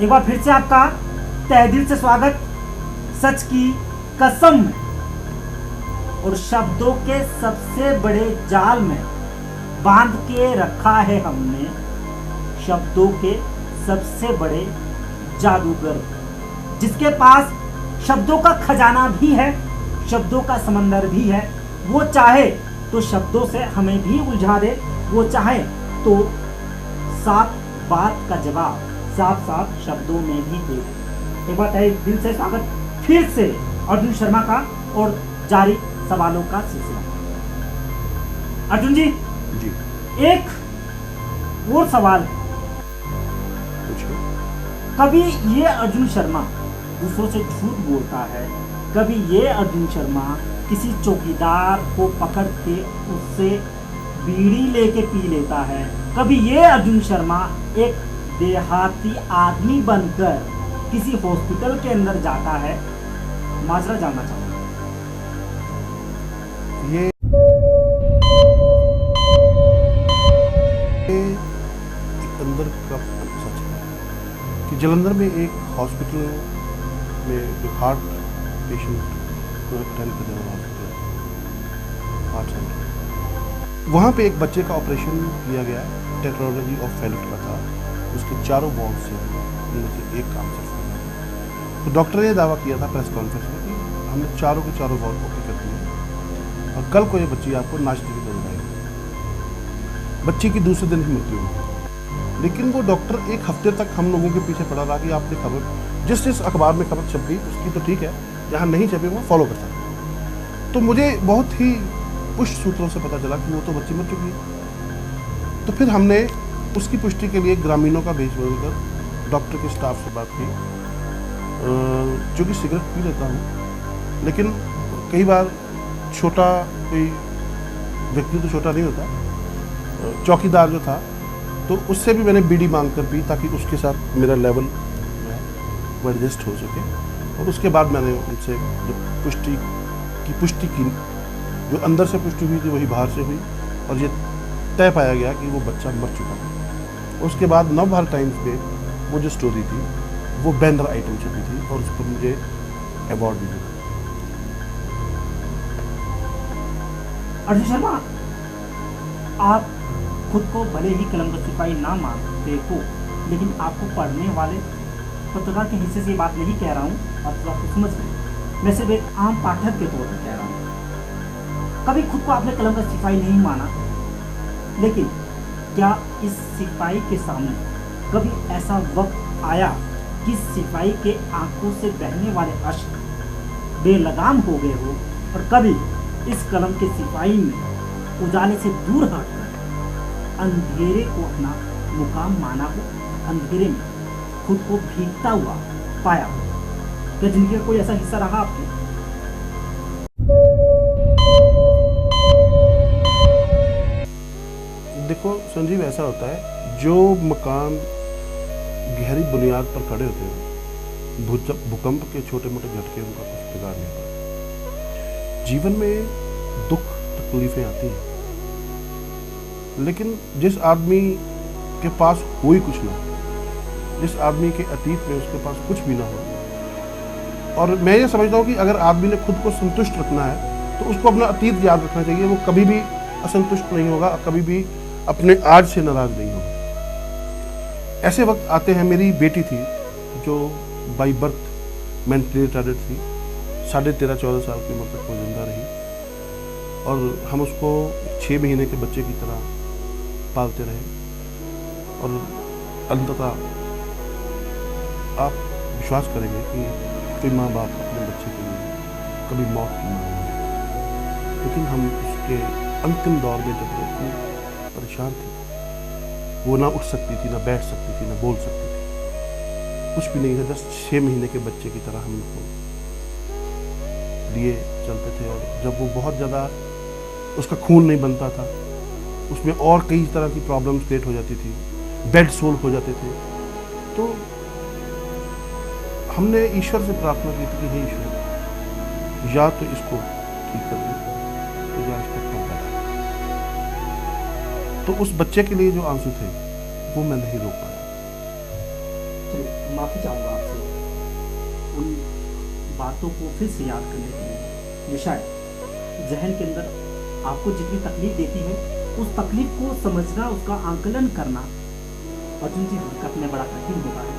एक बार फिर से आपका तहे दिल से स्वागत सच की कसम में। और शब्दों के सबसे बड़े जाल में बांध के रखा है हमने शब्दों के सबसे बड़े जादूगर, जिसके पास शब्दों का खजाना भी है, शब्दों का समंदर भी है। वो चाहे तो शब्दों से हमें भी उलझा दे, वो चाहे तो साफ बात का जवाब साफ साफ शब्दों में भी दे। एक बार दिल से स्वागत फिर से अर्जुन शर्मा का और जारी सवालों का सिलसिला। अर्जुन जी, एक और सवाल है। कभी ये अर्जुन शर्मा दूसरों से झूठ बोलता है, कभी ये अर्जुन शर्मा किसी चौकीदार को पकड़ के उससे बीड़ी लेके पी लेता है, कभी ये अर्जुन शर्मा एक देहाती आदमी बनकर किसी हॉस्पिटल के अंदर जाता है। माजरा जानना चाहूंगा। ये एक अंदर का सच है कि जलंधर में एक हॉस्पिटल में जो हार्ट पेशेंट को अटेंड करने वाला हॉस्पिटल हार्ट सेंटर, वहाँ पे एक बच्चे का ऑपरेशन किया गया, टेट्रोलॉजी ऑफ फेल्ट का था। उसके चारों वॉल्व से उनमें से एक काम सिर्फ था। तो डॉक्टर ने यह दावा किया था प्रेस कॉन्फ्रेंस में कि हमने चारों के चारों वॉल्व ओके कर दिए और कल को ये बच्ची आपको नाचती हुई नजर आएगी। बच्ची की दूसरे दिन ही मृत्यु हुई, लेकिन वो डॉक्टर एक हफ्ते तक हम लोगों के पीछे पड़ा रहा कि आपने खबर जिस अखबार में खबर छप गई उसकी तो ठीक है, जहाँ नहीं छपे वो फॉलो करता है। तो मुझे बहुत ही पुष्ट सूत्रों से पता चला कि वो तो बच्ची मर चुकी है। तो फिर हमने उसकी पुष्टि के लिए ग्रामीणों का भेज बदलकर डॉक्टर के स्टाफ से बात की। चूँकि सिगरेट पी लेता हूँ, लेकिन कई बार छोटा कोई व्यक्ति तो छोटा नहीं होता, चौकीदार जो था तो उससे भी मैंने बीड़ी मांग कर पी ताकि उसके साथ मेरा लेवल वो एडजस्ट हो सके। और उसके बाद मैंने उनसे जो पुष्टि की, जो अंदर से पुष्टि हुई थी वही बाहर से हुई और ये तय पाया गया कि वो बच्चा मर चुका है। उसके बाद नवभारत टाइम्स पे वो जो स्टोरी थी वो बैनर आइटम छपी थी और उस पर मुझे अवार्ड भी मिला। अर्जुन शर्मा, आप खुद को भले ही कलम का सिपाही ना मानते हो, लेकिन आपको पढ़ने वाले पत्रकार के हिस्से से ये बात नहीं कह रहा हूँ, आप आपको समझ गए। मैं सिर्फ एक आम पाठक के तौर पर कह रहा हूँ। कभी खुद को आपने कलम का सिपाही नहीं माना, लेकिन क्या इस सिपाही के सामने कभी ऐसा वक्त आया कि सिपाही के आंखों से बहने वाले अश्क बेलगाम हो गए हो और कभी इस कलम के सिपाही ने उजाले से दूर हटकर अंधेरे को अपना मुकाम माना हो, अंधेरे में खुद को भीगता हुआ पाया हो? क्या जिंदगी का कोई ऐसा हिस्सा रहा आपके? देखो संजीव, ऐसा होता है जो मकान गहरी बुनियाद पर खड़े होते हैं, भूकंप के छोटे मोटे झटके उनका कुछ बिगाड़ नहीं पाते। जीवन में दुख तकलीफें आती हैं, लेकिन जिस आदमी के पास कोई कुछ ना हो, जिस आदमी के अतीत में उसके पास कुछ भी ना हो, और मैं ये समझता हूँ कि अगर आदमी ने खुद को संतुष्ट रखना है तो उसको अपना अतीत याद रखना चाहिए। वो कभी भी असंतुष्ट नहीं होगा, कभी भी अपने आज से नाराज नहीं होगा। ऐसे वक्त आते हैं। मेरी बेटी थी जो बाई बर्थ मेंटली रिटार्डेड थी, 13.5-14 साल की उम्र तक वो जिंदा रही और हम उसको 6 महीने के बच्चे की तरह पालते रहे। और अंततः आप विश्वास करेंगे कि कोई माँ बाप अपने बच्चे के लिए कभी मौत की मांग नहीं करते, लेकिन हम उसके अंतिम दौर में जब वो इतनी परेशान थी, वो ना उठ सकती थी, ना बैठ सकती थी, ना बोल सकती थी, कुछ भी नहीं था, जस्ट 6 महीने के बच्चे की तरह हम उसको लिए चलते थे। और जब वो बहुत ज़्यादा उसका खून नहीं बनता था, उसमें और कई तरह की प्रॉब्लम्स क्रिएट हो जाती थी, बेड सोल हो जाते थे, तो हमने ईश्वर से प्रार्थना की थी कि हे ईश्वर, या तो इसको ठीक कर दे तो या इसको कम कर। तो उस बच्चे के लिए जो आंसू थे वो मैं नहीं रोक पाया। चलिए माफ़ी चाहूँगा आपसे उन बातों को फिर से याद करने के लिए। ये शायद जहन के अंदर आपको जितनी तकलीफ देती है, उस तकलीफ को समझना, उसका आंकलन करना अर्जुन जी हकीकत में बड़ा कठिन होता है।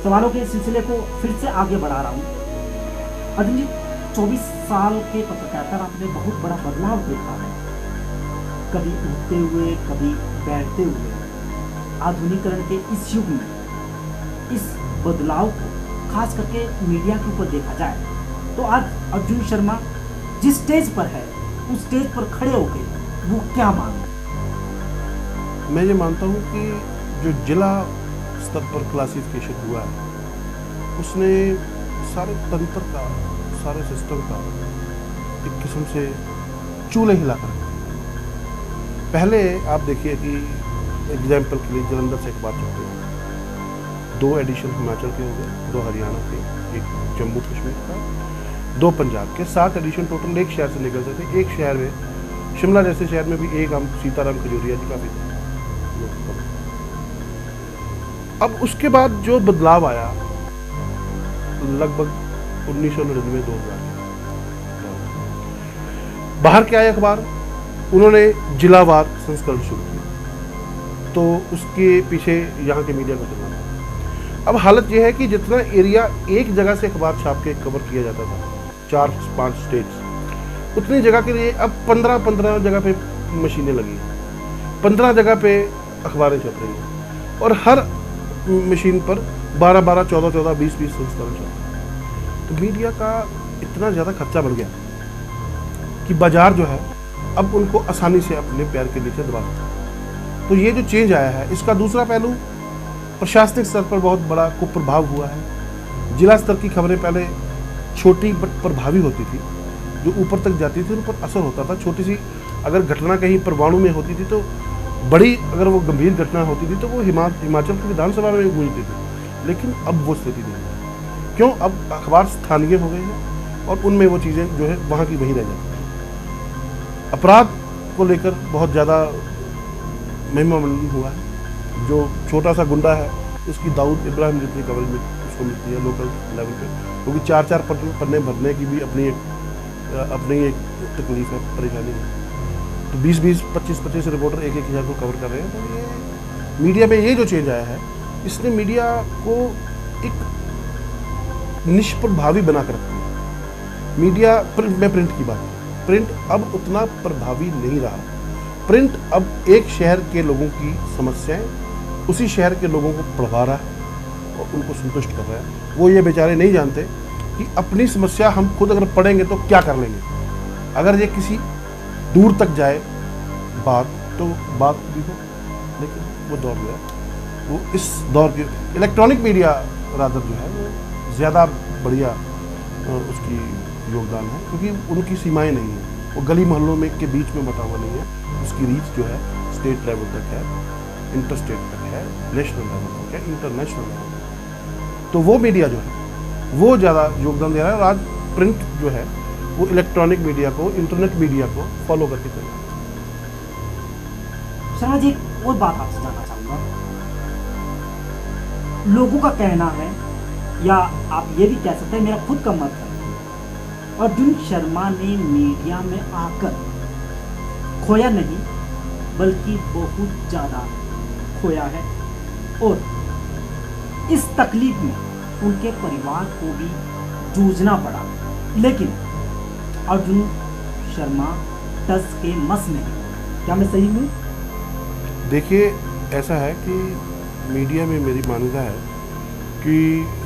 सवालों के सिलसिले को फिर से आगे बढ़ा रहा हूँ। अर्जुन जी, 24 साल के पत्रकारिता आपने बहुत बड़ा बदलाव देखा है, कभी उठते हुए कभी बैठते हुए। आधुनिकरण के इस युग में इस बदलाव को खास करके मीडिया के ऊपर देखा जाए तो आज अर्जुन शर्मा जिस स्टेज पर है, उस स्टेज पर खड़े होकर वो क्या मांगे? मैं ये मानता हूँ कि जो जिला स्तर पर क्लासिफिकेशन हुआ है, उसने सारे तंत्र का, सारे सिस्टम का एक किस्म से चूल्हे हिला कर रखा है। पहले आप देखिए कि एग्जाम्पल के लिए जलंधर से अखबार चलते हैं, 2 एडिशन हिमाचल के हो गए, 2 हरियाणा के, 1 जम्मू कश्मीर का, 2 पंजाब के, 7 एडिशन टोटल एक शहर से निकलते थे। एक शहर में, शिमला जैसे शहर में भी एक हम सीताराम खजूरिया जी काफ़ी थे। अब उसके बाद जो बदलाव आया लगभग 1999-2000 बाहर के आए अखबार, उन्होंने जिलावार संस्करण शुरू किया, तो उसके पीछे यहाँ के मीडिया को चलना था। अब हालत यह है कि जितना एरिया एक जगह से अखबार छाप के कवर किया जाता था, 4-5 स्टेट्स, उतनी जगह के लिए अब 15 जगह पे मशीनें लगी, 15 जगह पे अखबारें छप रही हैं, और हर मशीन पर 12-12, 14-14, 20-20 संस्करण छप रहे हैं। तो मीडिया का इतना ज़्यादा खर्चा बढ़ गया कि बाजार जो है अब उनको आसानी से अपने पैर के नीचे दबा सकता है। तो ये जो चेंज आया है, इसका दूसरा पहलू प्रशासनिक स्तर पर बहुत बड़ा कुप्रभाव हुआ है। जिला स्तर की खबरें पहले छोटी बट प्रभावी होती थी, जो ऊपर तक जाती थी, उन पर असर होता था। छोटी सी अगर घटना कहीं परवाणु में होती थी तो बड़ी, अगर वो गंभीर घटना होती थी तो वो हिमाचल की विधानसभा में गूंजती थी। लेकिन अब वो स्थिति नहीं है। क्यों? अब अखबार स्थानीय हो गए हैं और उनमें वो चीज़ें जो है वहाँ की वहीं रह जाती हैं। अपराध को लेकर बहुत ज़्यादा महिमामंडन हुआ है। जो छोटा सा गुंडा है, उसकी दाऊद इब्राहिम जितनी कवरेज में उसको मिलती है लोकल लेवल पे, क्योंकि 4-4 पन्ने भरने की भी अपनी एक तकलीफ है, परेशानी है। तो 20-20, 25-25 रिपोर्टर 1-1 हज़ार को कवर कर रहे हैं। तो ये मीडिया में ये जो चेंज आया है, इसने मीडिया को एक निष्प्रभावी बना कर रखा है। मीडिया मैं प्रिंट की बात करूँ, प्रिंट अब उतना प्रभावी नहीं रहा। प्रिंट अब एक शहर के लोगों की समस्याएं उसी शहर के लोगों को पढ़वा रहा है और उनको संतुष्ट कर रहा है। वो ये बेचारे नहीं जानते कि अपनी समस्या हम खुद अगर पढ़ेंगे तो क्या कर लेंगे। अगर ये किसी दूर तक जाए बात, तो बात भी हो, लेकिन वो दौर जो है, वो इस दौर के इलेक्ट्रॉनिक मीडिया रादर जो है वो ज़्यादा बढ़िया उसकी योगदान है, क्योंकि उनकी सीमाएं नहीं हैं। वो गली मोहल्लों में के बीच में बटा हुआ नहीं है। उसकी रीच जो है स्टेट लेवल तक है, इंटरस्टेट तक है, नेशनल लेवल तक है, इंटरनेशनल लेवल तक। तो वो मीडिया जो है वो ज़्यादा योगदान दे रहा है। और आज प्रिंट जो है वो इलेक्ट्रॉनिक मीडिया को, इंटरनेट मीडिया को फॉलो करके चल रहा है। शर्मा जी, एक और बात आपसे जानना चाहूँगा। लोगों का कहना है, या आप ये भी कह सकते हैं, मेरा खुद का मत है, अर्जुन शर्मा ने मीडिया में आकर खोया नहीं बल्कि बहुत ज़्यादा खोया है, और इस तकलीफ में उनके परिवार को भी जूझना पड़ा। लेकिन अर्जुन शर्मा टस के मस नहीं। क्या मैं सही हूँ? देखिए, ऐसा है कि मीडिया में मेरी मान्यता है कि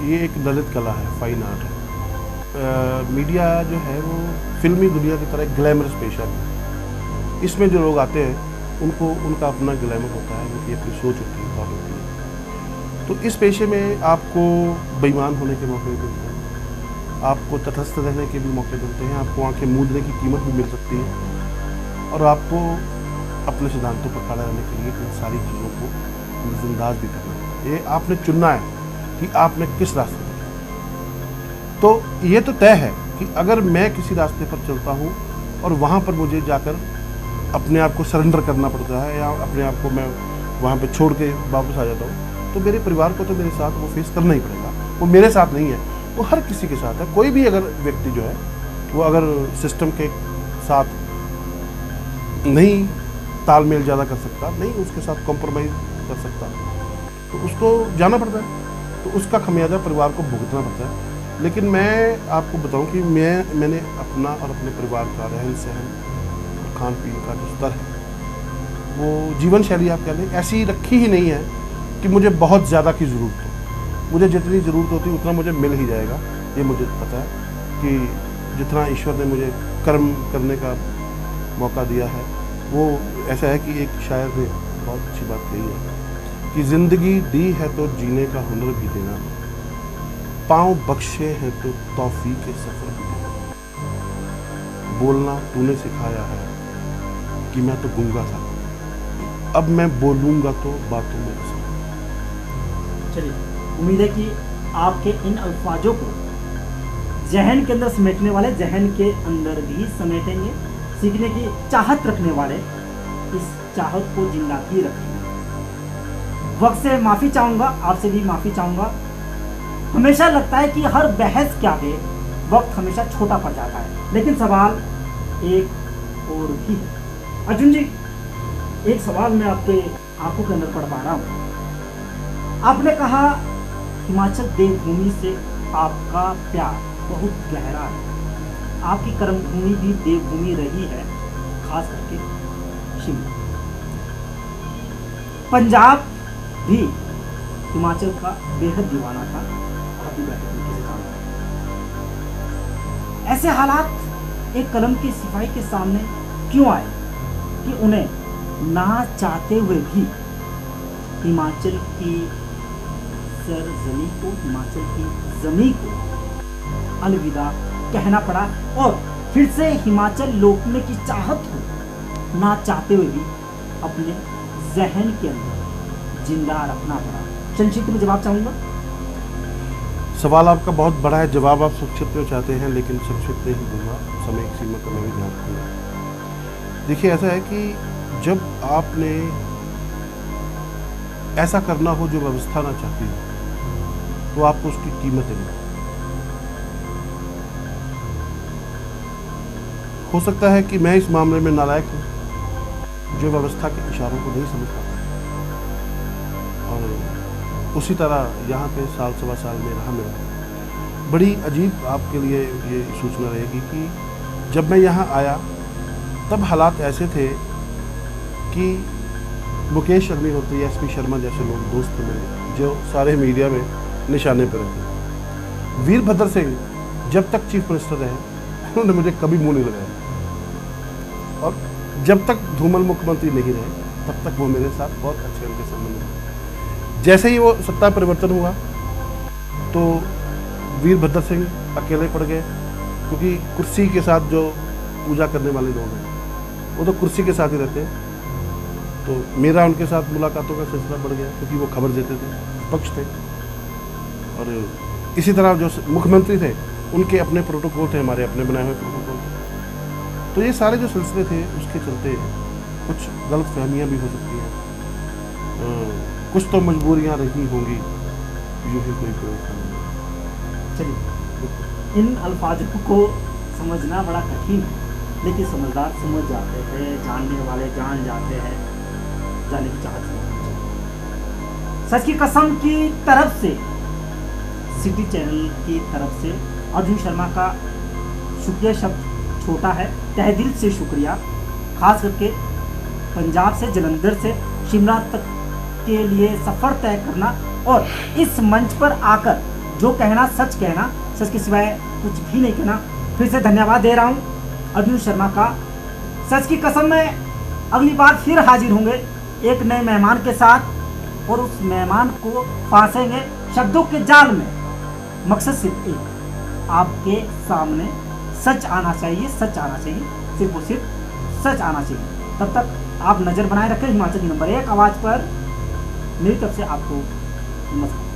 ये एक ललित कला है, फाइन आर्ट है। मीडिया जो है वो फिल्मी दुनिया की तरह ग्लैमरस पेशा है। इसमें जो लोग आते हैं उनको उनका अपना ग्लैमर होता है, उनकी अपनी सोच होती है, थॉट होती है। तो इस पेशे में आपको बेईमान होने के मौके मिलते हैं, आपको तटस्थ रहने के भी मौके मिलते हैं, आपको आंखें मूंदने की कीमत भी मिल सकती है, और आपको अपने सिद्धांतों पर खड़ा रहने के लिए इन सारी चीज़ों को नज़रअंदाज भी करना है। ये आपने चुनना है कि आपने किस रास्ते पर चलना। तो ये तो तय है कि अगर मैं किसी रास्ते पर चलता हूँ और वहाँ पर मुझे जाकर अपने आप को सरेंडर करना पड़ता है, या अपने आप को मैं वहाँ पे छोड़ के वापस आ जाता हूँ, तो मेरे परिवार को तो मेरे साथ वो फेस करना ही पड़ेगा। वो मेरे साथ नहीं है, वो हर किसी के साथ है। कोई भी अगर व्यक्ति जो है वो अगर सिस्टम के साथ नहीं तालमेल ज़्यादा कर सकता, नहीं उसके साथ कॉम्प्रोमाइज़ कर सकता, तो उसको जाना पड़ता है, तो उसका खमियाजा परिवार को भुगतना पड़ता है। लेकिन मैं आपको बताऊं कि मैंने अपना और अपने परिवार का रहन सहन और खान पीन का जो स्तर है, वो जीवन शैली आप कह लें ऐसी रखी ही नहीं है कि मुझे बहुत ज़्यादा की ज़रूरत हो। मुझे जितनी ज़रूरत होती है उतना मुझे मिल ही जाएगा, ये मुझे पता है कि जितना ईश्वर ने मुझे कर्म करने का मौका दिया है, वो ऐसा है कि एक शायर ने बहुत अच्छी बात कही है कि ज़िंदगी दी है तो जीने का हुनर भी देना, पाँव बख्शे हैं तो तौफीक के सफ़र भी देना, बोलना तूने सिखाया है कि मैं तो गूंगा था, अब मैं बोलूँगा तो बातों में असर। चलिए, उम्मीद है कि आपके इन अल्फाजों को जहन के अंदर समेटने वाले जहन के अंदर भी समेटेंगे, सीखने की चाहत रखने वाले इस चाहत को जिंदा ही रखेंगे। वक्त से माफ़ी चाहूँगा, आपसे भी माफ़ी चाहूँगा। हमेशा लगता है कि हर बहस के आगे वक्त हमेशा छोटा पड़ जाता है, लेकिन सवाल एक और भी है। अर्जुन जी, एक सवाल मैं आपके आंखों के अंदर पढ़ पा रहा हूँ। आपने कहा हिमाचल देवभूमि से आपका प्यार बहुत गहरा है, आपकी कर्मभूमि भी देवभूमि रही है, खास करके शिमला। पंजाब भी हिमाचल का बेहद दीवाना था, आप भी बेहद तरीके से जानते हैं। ऐसे हालात एक कलम की सिपाही के सामने क्यों आए कि उन्हें ना चाहते हुए भी हिमाचल की सरजमी को, हिमाचल की जमीन को अलविदा कहना पड़ा और फिर से हिमाचल लौटने की चाहत को ना चाहते हुए भी अपने जहन के अंदर जिंदा रखना पड़ा? संक्षिप्त में जवाब चाहूँगा। सवाल आपका बहुत बड़ा है, जवाब आप संक्षिप्त में चाहते हैं, लेकिन संक्षिप्त नहीं दूंगा, समय की सीमा का मैं भी ध्यान रखूँगा। देखिए, ऐसा है कि जब आपने ऐसा करना हो जो व्यवस्था ना चाहती हो, तो आपको उसकी कीमत देनी हो सकता है कि मैं इस मामले में नालायक हूँ, जो व्यवस्था के इशारों को नहीं समझ पाता, और उसी तरह यहाँ पे साल सवा साल में रहा मेरा। बड़ी अजीब आपके लिए ये सूचना रहेगी कि जब मैं यहाँ आया तब हालात ऐसे थे कि मुकेश अग्निहोत्री, एसपी शर्मा जैसे लोग दोस्त थे मेरे, जो सारे मीडिया में निशाने पर रहते। वीरभद्र सिंह जब तक चीफ मिनिस्टर रहे, उन्होंने मुझे कभी मुंह नहीं लगाया, और जब तक धूमल मुख्यमंत्री नहीं रहे तब तक वो मेरे साथ बहुत अच्छे उनके संबंध थे। जैसे ही वो सत्ता परिवर्तन हुआ तो वीरभद्र सिंह अकेले पड़ गए, क्योंकि कुर्सी के साथ जो पूजा करने वाले लोग हैं वो तो कुर्सी के साथ ही रहते हैं। तो मेरा उनके साथ मुलाकातों का सिलसिला बढ़ गया, क्योंकि वो खबर देते थे, पक्ष थे। और इसी तरह जो मुख्यमंत्री थे उनके अपने प्रोटोकॉल थे, हमारे अपने बनाए हुए प्रोटोकॉल थे। तो ये सारे जो सिलसिले थे उसके चलते कुछ गलत फहमियाँ भी हो सकती हैं, कुछ तो मजबूरियाँ रही होंगी, यूँ ही कोई व्यवस्था नहीं। चलिए, इन अल्फाजों को समझना बड़ा कठिन है, लेकिन समझदार समझ जाते हैं, जानने वाले जान जाते हैं, जाने की चाहत नहीं। सच की कसम की तरफ से, सिटी चैनल की तरफ से अर्जुन शर्मा का शुक्रिया शब्द छोटा है, तहे दिल से शुक्रिया। खास करके पंजाब से, जलंधर से शिमला तक के लिए सफ़र तय करना और इस मंच पर आकर जो कहना, सच कहना, सच के सिवाय कुछ भी नहीं कहना। फिर से धन्यवाद दे रहा हूँ अर्जुन शर्मा का। सच की कसम में अगली बार फिर हाजिर होंगे एक नए मेहमान के साथ, और उस मेहमान को फांसेंगे शब्दों के जाल में। मकसद सिर्फ एक, आपके सामने सच आना चाहिए, सच आना चाहिए, सिर्फ और सिर्फ सच आना चाहिए। तब तक आप नज़र बनाए रखें हिमाचल की नंबर 1 आवाज़ पर। मेरी तरफ से आपको नमस्कार।